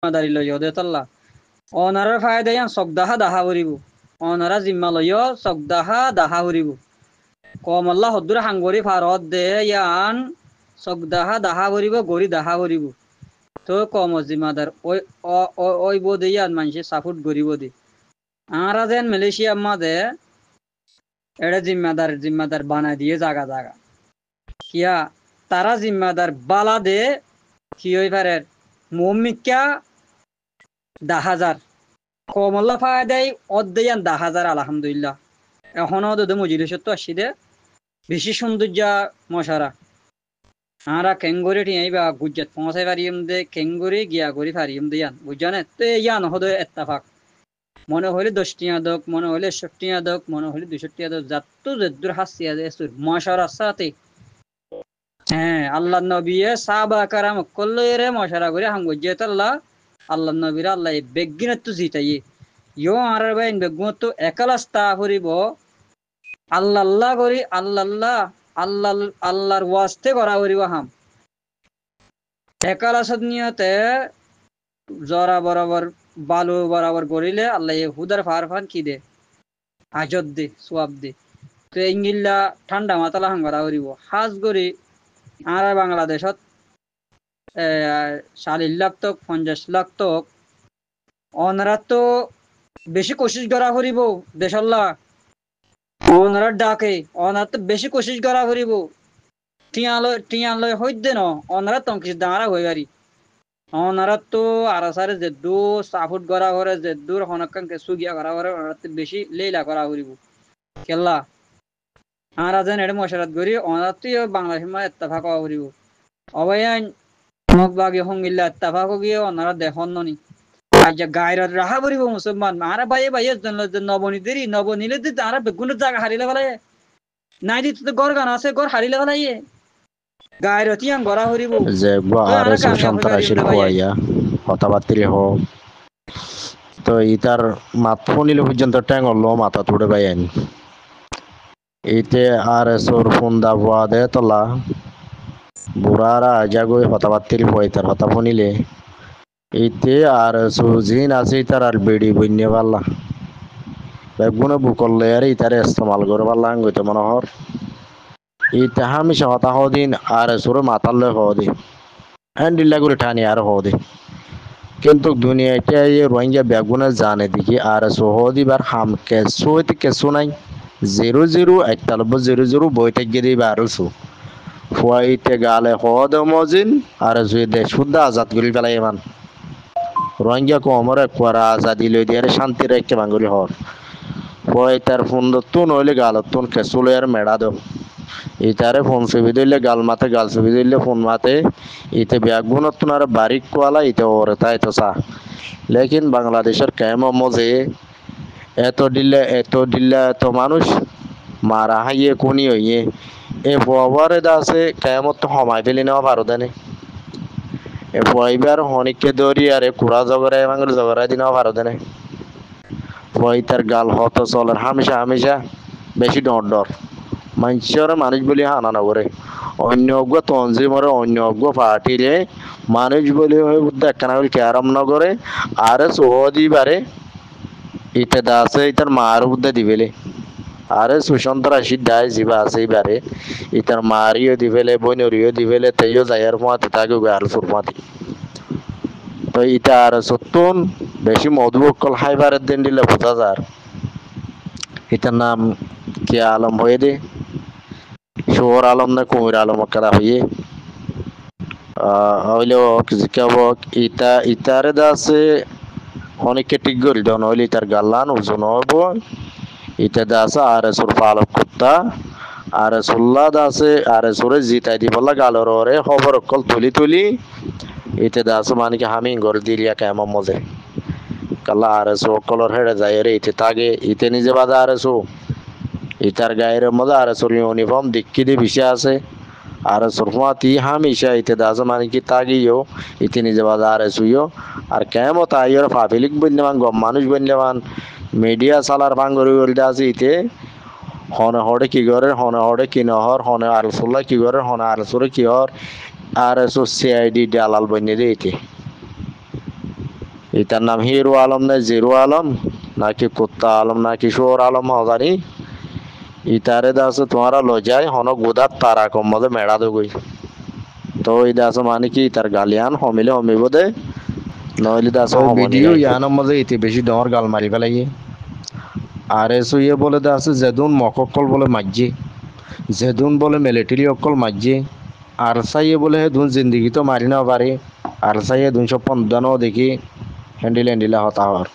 জিম্মাদারি লইও দে তাল্লা অনারার ফায়দা ইয়ান সগদাহা দাহা করিব অনারা জিম্মা লইও সগদাহা দাহা করিব কম আল্লাহ হদ্দুর হাঙ্গরি ফারত দে ইয়ান সগদাহা দাহা করিব গরি দাহা করিব তো কম জিম্মাদার ওই বোধে ইয়ান মানুষে সাপোর্ট করিব দি আরা যেন মালয়েশিয়া মাঝে এটা জিম্মাদার বানায় দিয়ে জাগা জাগা কিয়া তারা জিম্মাদার বালা দে কি হই পারে মমিকা 10,000 কমল্লা ফায়দাই অর্ধেয়ান 10,000 আলহামদুলিল্লাহ এখনো তো মজলিসত তো আসি দে বেশি সৌন্দর্য মশারা আরা কেঙ্গরি টিয়াইবা গুজরাট পৌঁছাই পারিম দে কেঙ্গরি গিয়া করি পারিম দে ইয়ান বুঝানে তো ইয়ান হদে এত্তাফাক মনে হইলে 10 টিয়া দক মনে হইলে 60 টিয়া দক মনে হইলে 200 টিয়া দক যাত্তু জদ্দুর হাসিয়া দে সুর মশারা সাথে হ্যাঁ আল্লাহ নবী সাহাবা কারাম কল্লরে মশারা করে হাঙ্গুজে আল্লাহ আল্লাহ নবীর আল্লাহ বেগিনত তো জিতাই ইয়ো আর বাইন বেগুত তো একালাস্তা করিব আল্লাহ আল্লাহ করি আল্লাহ আল্লাহ আল্লাহর ওয়াস্তে করা করিব হাম একালাসত নিয়তে জরা বরাবর বালু বরাবর করিলে আল্লাহ হুদার ফারফান কি দে হাজত দে সোয়াব দে তো ইংলিল্লা ঠান্ডা মাতালা হাং করা করিব হাজ করি আর বাংলাদেশত 40 লাখ তক 50 লাখ তক অনারা তো বেশি কোশিশ করা করিব দেশল্লা অনারা ডাকে অনার তো বেশি কোশিশ করা করিব টিয়ালয় হইতে ন অনারা তংকিস দাঁড়া হয়ে গাড়ি অনারা তো আরাসারে যে দু সাফুট করা করে যে দূর হনকাঙ্কে সুগিয়া করা করে ওনারা তো বেশি লেলা করা করিব কেল্লা আরা যেন এটা মশারাত করি অনারা তো বাংলাদেশের মানে এত্তাফাক করিব অবয়ান মগ বাগে হঙ্গিল্লা এত্তাফাক গিয়ে ওনারা দেখন নি আজ গায়রত রাহা করিব মুসলমান আরা বাইয়ে নবনীদেরই নবনীলে তারা বেগুন জায়গা হারিলে ফেলাই নাই দিতে তো গড় গান আছে গড় হারিলে ফেলাইয়ে গায়রতি আম গড়া করিব যে আর সন্ত্রাসীর খোয়াইয়া কথাবার্তি হোক তো ইতার মাত ফোনিলে পর্যন্ত ট্যাং হলো মাথা তুড়ে বাইন এইতে আর সোর ফোন দাবুয়া দে তোলা বুড়ারা জাগই হতাবাত্তির হই তার হতা ফোনিলে এইতে আর সুজিন আছে তার আর বেড়ি বইনে পারলা বেগুনে বুকলে আর ইতারে ইস্তেমাল করে পারলা আঙ্গুইতে মনোহর এইতে হামিশা হতা হদিন আর সুরে মাতালে হদি হ্যান্ডিল্লা করে ঠানি আর হদি কিন্তু দুনিয়াতে রোহিঙ্গা বেগুনে জানে দেখি আর সহদিবার হাম কেসু হইতে কেসু নাই 0-0 1-0-0 বইতে গিয়ে দিবে আর ফুয়াইতে গালে হদ মজিন আর দেশ শুদ্ধ আজাদ করি পেলাই ইমান রোহিঙ্গা কমর একবার আজাদি লই দিয়ে শান্তির একটা বাঙ্গুলি হর ফুয়াইতার ফোন দত্তুন হইলে গালতুন কেসুলে আর মেড়া দো ইতারে ফোন ছবি দিলে গাল মাতে গাল ছবি দিলে ফোন মাতে ইতে ব্যাগুনতুন আর বারিক কোয়ালা ইতে ওরে তাই তো সা লেকিন বাংলাদেশের কেম মজে এত দিল্লা এত মানুষ মারা হাইয়ে কোনি হইয়ে এ ববারে দাসে কেমত তো হমাই ফেলি নেওয়া পারো দেনে এ বইবার হনিককে দৌড়ি আরে কুড়া জগরে মাঙ্গল জগরা দিনেও পারো দেনে বই তার গাল হত চলের হামেশা বেশি ডর মানুষের মানুষ বলি হানা না করে অন্য অজ্ঞ তঞ্জিমরে অন্য অজ্ঞ পার্টিরে মানুষ বলি দেখা না বলি ক্যারম নগরে আর সহদি বারে ইতে দাসে ইতার মার বুদ্ধে দিবেলে আরে সুসন্ত্রাসী দায় জিবা আছে বারে ইতার মারিও দিবেলে বইনরিও দিবেলে তেইও যাইয়ার মাতে তাকে গাল ফুরমাতি তো ইটা আর সত্তন বেশি মধুবকল হাইবারের দিন দিলে বোঝা যার ইতার নাম কে আলম হয়ে দে শোর আলম না কুমির আলম কাদা হইয়ে হইলেও কেব ইতারে দাসে অনেকে ঠিক করি দন হইলে ইতার গাল্লান ওজন হইব ইটা দাসে আর এসুর পালক কুত্তা আর এসুল্লা দাসে আর এসুরে জিতাই দি বললা গালর ওরে খবর অকল তুলি ইতে দাসে মানে কি হামি গর দিলিয়া কেমন মজে কাল্লা আর এসু অকলর হেড়ে যায় রে ইতে তাগে ইতে নিজে বাদা আর এসু ইতার গায়ের মধ্যে আর এসুর ইউনিফর্ম দিক্কি দিয়ে বিষে আছে আর এসুর তি হামিশা ইতে দাসে মানে কি তাগিও ইতে নিজে বাদা আর এসুইও আর কেমন তাইয়ের ফাফিলিক বন্যমান গম মানুষ বন্যমান মিডিয়া সালার ভাঙ্গরি বলতে আছে ইতে হনে হড়ে কি করে হনে হড়ে কি নহর হনে আলসুল্লাহ কি করে হনে আলসুরে কি হর আর এসো সিআইডি দালাল বন্যে দিয়ে ইতে এটার নাম হিরো আলম না জিরো আলম নাকি কুত্তা আলম না কিশোর আলম হজানি ইতারে দাস তোমারা লজায় হন গোদাত তারা কম মধ্যে মেড়া দগই তো এই দাস মানে কি তার গালিয়ান হমিলে হমিব দে নইলে দাস ওই হমনি ভিডিও রাইতো ইয়ানোর মধ্যে ইতি বেশি ডর গাল মারি ফেলাই আর এসো ইয়ে বলে দাস যেদুন মককল বলে মাঝি যেদুন বলে মিলিটারি অকল মাঝি আর সাইয়ে বলে হে ধুন জিন্দগি তো মারি না পারে আর সাইয়ে 215 দেখি হ্যান্ডিল হ্যান্ডিলা হতা হওয়ার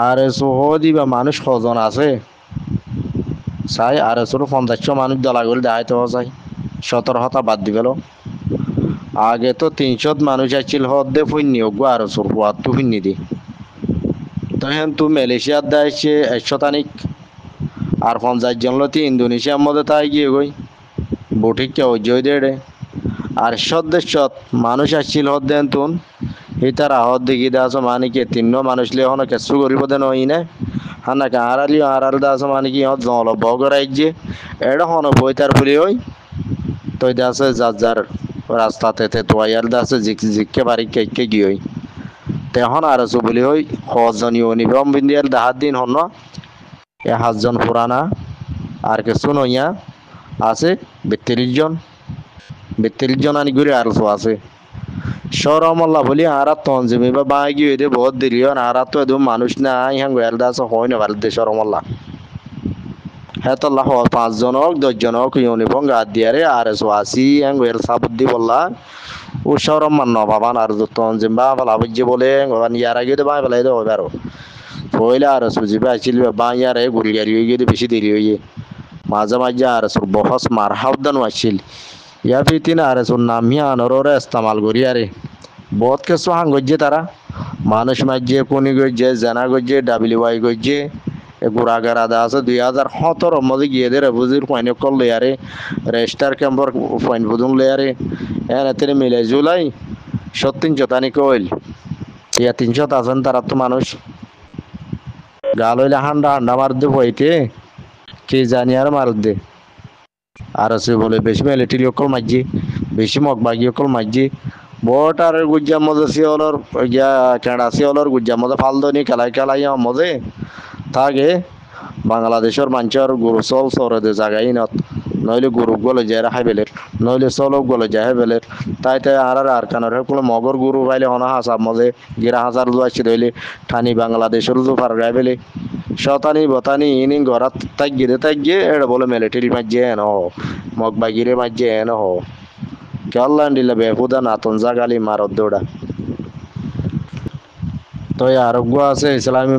আর এসো হ দিবা মানুষ কজন আছে চাই আর এসোর 50 মানুষ দলা করে দেখাইতে চাই 17 বাদ দি গেল আগে তো 300 মানুষ আসছিল হদ্দে ফুন্নি ওগো আর এসোর পোয়াত তো ফুন্নি দি তখন তো মালয়েশিয়ার দেশে 100 আর 50 জন লতি ইন্দোনেশিয়ার মধ্যে তাই গিয়ে গই বঠিক কে ওই দেড়ে আর সদ মানুষ আসছিল হদ্দেন তুন ইতার আহত দেখি দাস মানে কি 3 মানুষ লে হন কেসু করিব দেন ওই না হানা কারালি আর দাস মানে কি হদ জল বগরাই যে এড় হন বইতার পুরি ওই তো দাস যার রাস্তাতে তে তো আর দাস জিককে বাড়ি কে গিয়ে তেহন আর সু বলি ওই হজনি অনিবম বিন্দিয়ার 10 দিন হন 1 জন পুরানা আর কিছু নইয়া আছে 42 জন আনি ঘুরে আর আছে সরমল্লা বলি আর তঞ্জিমি বা বাগি হইতে বহুত দেরি হয় আর তো একদম মানুষ নাই হাঙ্গু এর দাস হয় না ভারত সরমল্লা হ্যাঁ তো 5 জন হোক 10 জন হোক ইউনিফর্ম গাদ দিয়ারে আর এসো আসি হাঙ্গু এর সাবুদ্দি বললা ও সরম মান বাবান আর তঞ্জিম বা বলা বুঝে বলে ইয়ার আগে তো বাই বলাই তো হবে আরো পয়লা আর সুজি বা ছিল বা ইয়ারে গুলি গাড়ি হয়ে গিয়ে বেশি দেরি হয়ে মাঝে মাঝে আর সুর বহস মার হাউদান আসছিল ইয়া ফিতিন আর সুর নামিয়া আনরে ইস্তেমাল করি আরে বহুত কিছু হাং গজ্জে তারা মানুষ মাঝে কোনি গজ্জে জানা গজ্জে WY গজ্জে গুড়াগার আদা আছে 2017 মধ্যে গিয়ে দে বুঝির পয়েন্ট কল লেয়ারে রেজিস্টার ক্যাম্পার পয়েন্ট বুঝুন লেয়ারে এনে তিনি মিলে জুলাই 300 জতানি কইল ইয়া 300 আছেন তারা তো মানুষ গাল হইলে হান্ডা হান্ডা মার দে হইতে কে জানি আর মার দে আর আছে বলে বেশি মিলিটারি অকল মাঝি বেশি মগবাগি অকল মাঝি বট আর গুজ্জা মজা সিওলর গিয়া কেডা সিওলর গুজ্জা মজা ফালদনি খেলাই মজে থাকে বাংলাদেশের মানুষের গরু চল সরে জায়গায় নত নইলে গরু গলে যায় রাখাই বেলের নইলে চলক গলে যায় বেলের তাই আর কানের কোনো মগর গরু পাইলে হনা হাসাব মজে গিরা হাজার জুয়াছি ধইলে ঠানি বাংলাদেশের জু ফার গাই বেলে শতানি বতানি ইনি ঘরাত তাক গিয়ে এটা বলে মিলিটারি মাঝে এন হ মগ বাগিরে মাঝে এন হ কেল্লান দিলে বেহুদা নাতন জাগালি মারত দৌড়া তো আরোগ্য আছে ইসলামী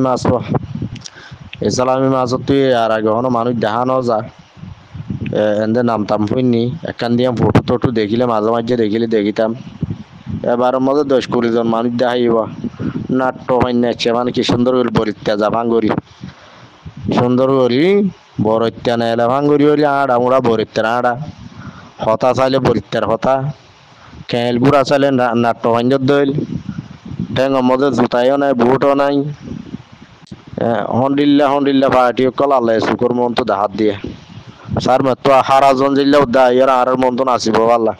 মাছ তুই আর আগে হনো মানুষ দেখানো যা এদের নামতাম শুননি এখান দিয়ে ফটো টটো দেখিলে মাঝে মাঝে দেখিতাম এবারের মধ্যে 10-20 জন মানুষ দেখাইব নাট্য হইনাচ্ছে মানে কি সুন্দর করে বরিত্যা যা ভাঙ্গরি সুন্দর করি বরিত্যা নেলে ভাঙ্গরি হইলে আড়া মুড়া বরিত্যার আড়া হতা চাইলে বরিত্যার হতা খেল গুড়া চাইলে নাট্য হইন্যর দইল ঠেঙর মধ্যে জুতাইও নাই বুটও নাই হন্ডিল্লা পার্টি কল আল্লাহ শুকর মন তো হাত দিয়ে স্যার তো হারাজন জিল্লা উদ্দা ইয়ার আর মন তো নাচিব পাল্লা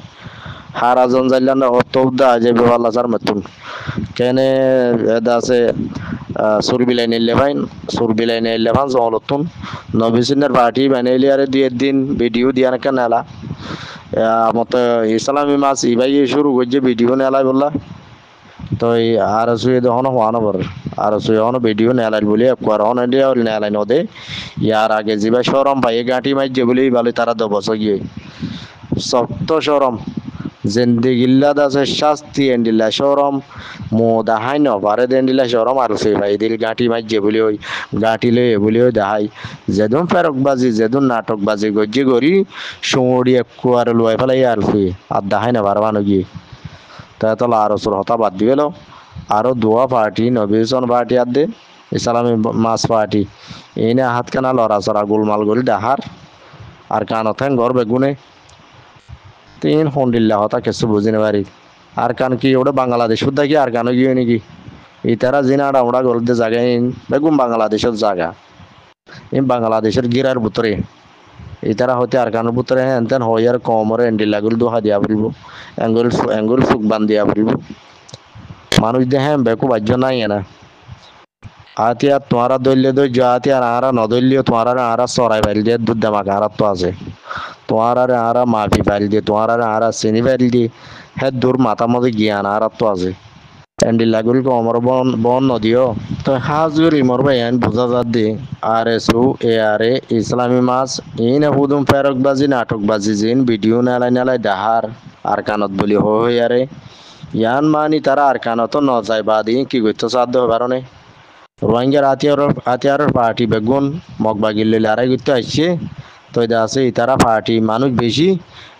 হারাজন জিল্লা না অত উদ্দা যাবে পাল্লা স্যার মেতুন কেনে আছে সুরবিলাই নিলে ভাই জলতুন নবিসিনের পার্টি বানাইলে আর 2 দিন ভিডিও দিয়া নাকা নেলা মতো ইসলামী মাছ ইবাই শুরু করছে ভিডিও নেলাই বললা তো আর সুয়ে দহন হওয়ানো বর আর সুয়ে হন ভিডিও নেলাই বলি একবার হন নেলাই নদে ইয়ার আগে যাবা সরম ভাই গাঁটি মাইজে বলি বলে তারা 2 বছর গিয়ে সপ্ত সরম জিন্দিগিল্লা দাসে শাস্তি এন্ডিলা সরম মোদা হাই ন পারে দেন্ডিলা সরম আর সে ভাই দিল গাঁটি মাইজে বলি ওই গাঁটি লয়ে বলি ওই দাহাই যেদন ফেরকবাজি যেদন নাটকবাজি গজ্জি গরি সুড়ি একটু আর লুয়াই ফেলাই আর সে আর দাহাই না পারবানো গিয়ে তাই তো আর সুর হতা বাদ দি গেল আরো দোয়া পার্টি নবীন পার্টি আর দে ইসলামী মাছ পার্টি এনে হাত কানা লড়া চড়া গোলমাল গলি ডাহার আর কানত ঘর বেগুনে 3 হন্ডিল্লা হতা কিছু বুঝি না পারি আর কান কি ওটা বাংলাদেশ শুদ্ধা কি আর কানো গিয়ে নাকি ইতারা জিনাড়া ওরা গলতে জায়গায় বেগুন বাংলাদেশের জায়গা এই বাংলাদেশের গিরার ভিতরে ইতারা হতে আর কানোর ভিতরে হেন হয় আর কমরে এন্ডিল্লা গুলো দোহা দিয়া বলবো অ্যাঙ্গুল ফুক বান দিয়া বলবো মানুষ দেখেন বেকু বাজ্য নাই না আতিয়া তোমারা দলীয় ধৈর্য আতিয়া আরা নদলীয় তোমারা আরা চড়াই বাইল দিয়ে দুধ দামাক আরা তো আছে তোমারা আরা মাফি বাইল দিয়ে তোমারা আরা চিনি বাইল দিয়ে হ্যাঁ দূর মাথা মধ্যে জ্ঞান আরা তো আছে এন্ডিলা গুলি কো আমার বন বন নদীও তো হাজগুরি মোর ভাই আইন বুঝা যাত দি আর S A R A Islami mass in Hudum ফেরকবাজি নাটকবাজি জিন ভিডিও নালাই নালাই ডাহার আর কানত বলি হই আরে ইয়ান মানি তারা আর কানত ন যায় বাদি কি করতে সাধ্য পারনে রোহিঙ্গার আতিয়ার পার্টি বেগুন মগবাগিল লড়াই করতে আসছে তো এটা আছে তারা পার্টি মানুষ বেশি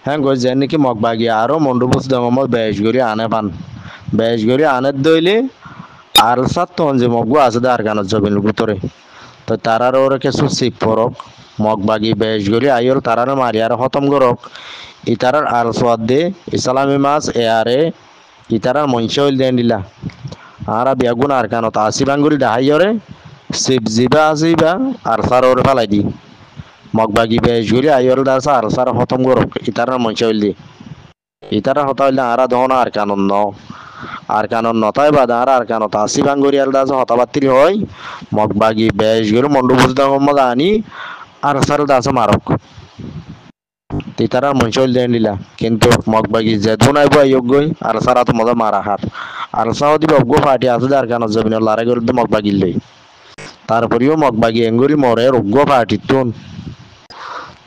হ্যাঁ গো যেন নাকি মগবাগি আরো মন্ডবুস দমত বেশ করে আনে পান বেশ করে আনের দইলে আর সাত তখন যে মগু আছে আর গানত জবিন ভিতরে তো তারার ওর কিছু শিখ পরক মগবাগি বেশ করে আইর তারার মারি আর খতম করক ইতারার আর সোয়াদ দে ইসলামী মাছ এ আরে ইতারার মঞ্চ হইল দেন দিলা আরা বেগুন আর কানত আসি বাঙ্গুরি ডাহাইরে শিব জিবা আসিবা আর সার ওর ফেলাই দি মগবাগি বেশ করে আইর দাস আর সার খতম করক ইতারার মঞ্চ হইল দি ইতারা হতা হইলে আরা দহন আর কানন ন আর কানন নতাই বাদ আর কানত আসি বাঙ্গুরি আর দাস হতাবাত্তির হয় মগবাগি বেশ করে মন্ডু বুঝদাম আনি আর সার দাস মারক তারা মঞ্চল দেন দিলা কিন্তু মগবাগি যে ধুনাইব আয়োগ্যই আর সারা তো মজা মারা হার আর সাউদি বগ্য ফাটি আছে আর কানত জমিন লড়াই করে মগবাগির লই তারপরেও মগবাগি এঙ্গুরি মরে রোগ্য ফাটি তুন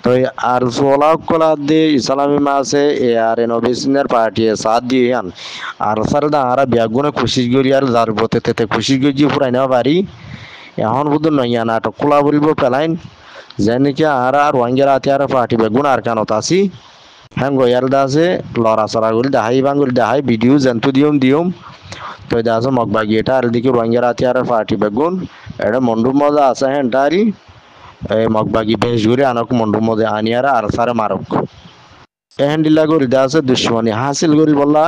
তো আর সোলা কলা দে ইসলামী মাসে এ আর নবিসিনের পার্টি সাথ দিয়ে আন আর সার দা আরা ব্যাগুনে খুশি করি আর যার বতে তেতে খুশি করি পুরাই না পারি এখন বুধ নইয়া নাটক খোলা বলব পেলাইন যে নাকি আর রোহিঙ্গার আতিয়ার পার্টি বেগুন আর কানত আসি হ্যাঁ গয়াল দাসে লড়া চড়া করি দেখাই বাঙ্গুলি দেখাই ভিডিও জন্তু দিয়ম তো দাস মগবাগি এটা আর দিকে রোহিঙ্গার আতিয়ার পার্টি বেগুন এটা মন্ডু মজা আছে হ্যাঁ তারি এই মগবাগি বেশ ঘুরে আনক মন্ডু মজা আনিয়ারা আর সারে মারক এহেন দিলা করি দাসে দুশ্মনী হাসিল করি বললা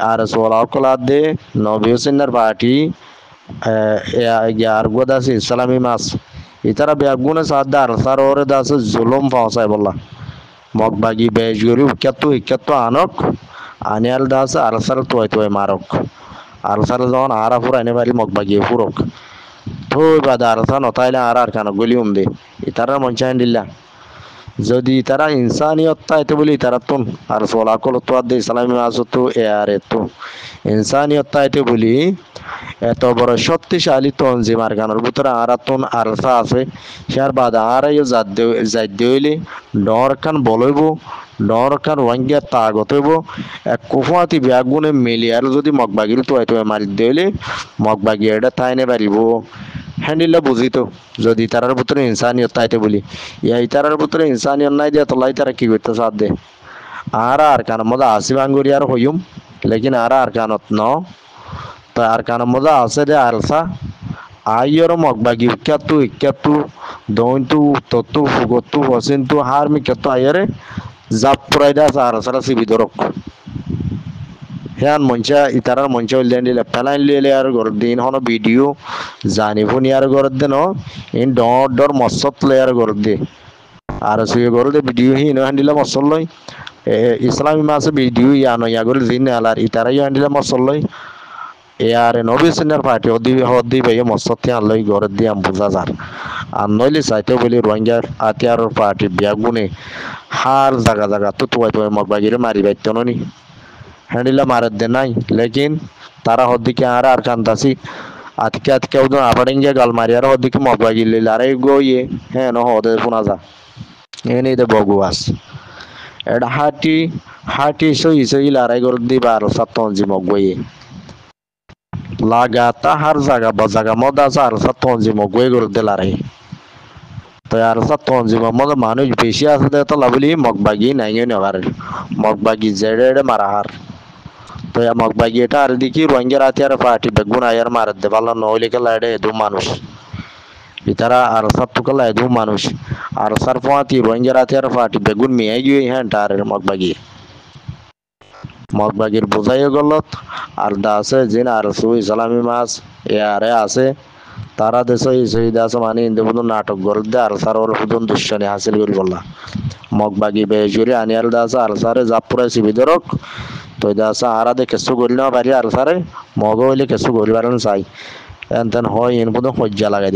আর সোলা কলা দে নবী হোসেনের পার্টি আর গোদাসে ইসলামী মাস ইতারা বেগুনে সাদ আর সার ওরে দাসে জুলুম পৌঁছায় বললা মগবাগি বেশ গরি উক্যাত্তু আনক আনিয়াল দাস আলসার তোয় মারক আলসার যখন আরা ফুর আনে পারি মগবাগি ফুরক তো বাদ আলসা নতাইলে আর কানক গলি দে ইতারা মঞ্চাইন দিল্লা যদি তারা ইনসানিয়ত তাইতে বলি তারা তুন আর সোলা কল তো আদে ইসলামী মাসতো এ আর এতো ইনসানিয়ত তাইতে বলি এত বড় শক্তিশালী তঞ্জিম আর গানের ভিতরে আরাতুন আলসা আছে সার বাদ আর যাই দিলে ডর খান বলইব ডর খান রোহিঙ্গা তাগত হইব এক কুফাতি ব্যাগুনে মিলি আর যদি মগবাগির তো মারি দিলে মগবাগি এটা তাইনে পারিব হ্যান্ডিল্লা বুঝিত যদি তারার ভিতরে ইনসানিয়ত তাইতে বলি এই তারার ভিতরে ইনসানিয়ত নাই দিয়ে তোলাই তারা কি করতে সাথ দে আর কানের মধ্যে আসি বাঙ্গুরি আর হইম লেকিন আর কানত ন তো আর কানের মধ্যে আছে দে আলসা আইয়র মগবাগি ইক্যাতু দইন্তু তত্তু ফুগত্তু হসিন্তু হার মিক্যাতু আইয়রে জাপ পুরাই দা আর সারা সিবি ধরক হ্যাঁ মঞ্চা ইতারার মঞ্চ হইলেন পেলাইন লিলে আর ঘর দিন হন ভিডিও জানি ফুনি আর ঘর দে ন ইন ডর মসত লে আর ঘর দে আর সুয়ে ঘর দে ভিডিও হি ন হান্ডিলা মসল লই ইসলামী মাসে ভিডিও ইয়ানো ইয়াগল জিন আলার ইতারাই হান্ডিলা মসল লই এ আর নবী সিনার পার্টি হদি ভাই মসত আনলই ঘর দিয়ে বুঝা যার আর নইলে চাইতে বলি রোহিঙ্গার আতিয়ার পার্টি বিয়াগুনে হার জাগা তো তুই মগবাগিরে মারি বাইতো নি হ্যান্ডিলা মারের দে নাই লেকিন তারা হদ্দিকে আর কান্তাসি আতকে উদন আপাড়িঙ্গে গাল মারি আর হদ্দিকে মগবাগি লিল আরে গইয়ে হ্যাঁ ন হদে শোনা যা এনে দে বগুয়াস এটা হাটি সই লড়াই করে দিবা আর সাতন জি মগবইয়ে লাগাতা হার জাগা মদ আছে আর সাতন জি মগবই করে দে লড়াই তো আর সাতন জি মদ মানুষ বেশি আছে দে তো লাভলি মগবাগি নাই নেবার মগবাগি জেড়ে মারা হার তো মগবাগি এটা আর দেখি রোহিঙ্গার আতিয়ার পার্টি বেগুন আয়ার মারত দে ভালো নহলে কে লাইডে দু মানুষ ইতারা আর সাতটুকা লাই দু মানুষ আর সার পাঁতি রোহিঙ্গার আতিয়ার পার্টি বেগুন মিয়াই গিয়ে হ্যাঁ তার মগবাগির বোঝাই গলত আর দাসে জিন আর সু ইসলামী মাস এ আরে আছে তারা দেশে শহীদ আছে মানে ইন্দুবুদু নাটক গড় দে আর সার ওর হুদুন দুশ্মনী হাসিল করি বললা মগবাগি বেজুরি আনিয়াল দাস আর সারে জাপুরা সিবিদরক তো যা সাহারা দে কিছু গড়ি না পারি আর সারে মগ হইলে কিছু গড়ি পারেন চাই এন তেন হয় এন পর্যন্ত সজ্জা লাগাই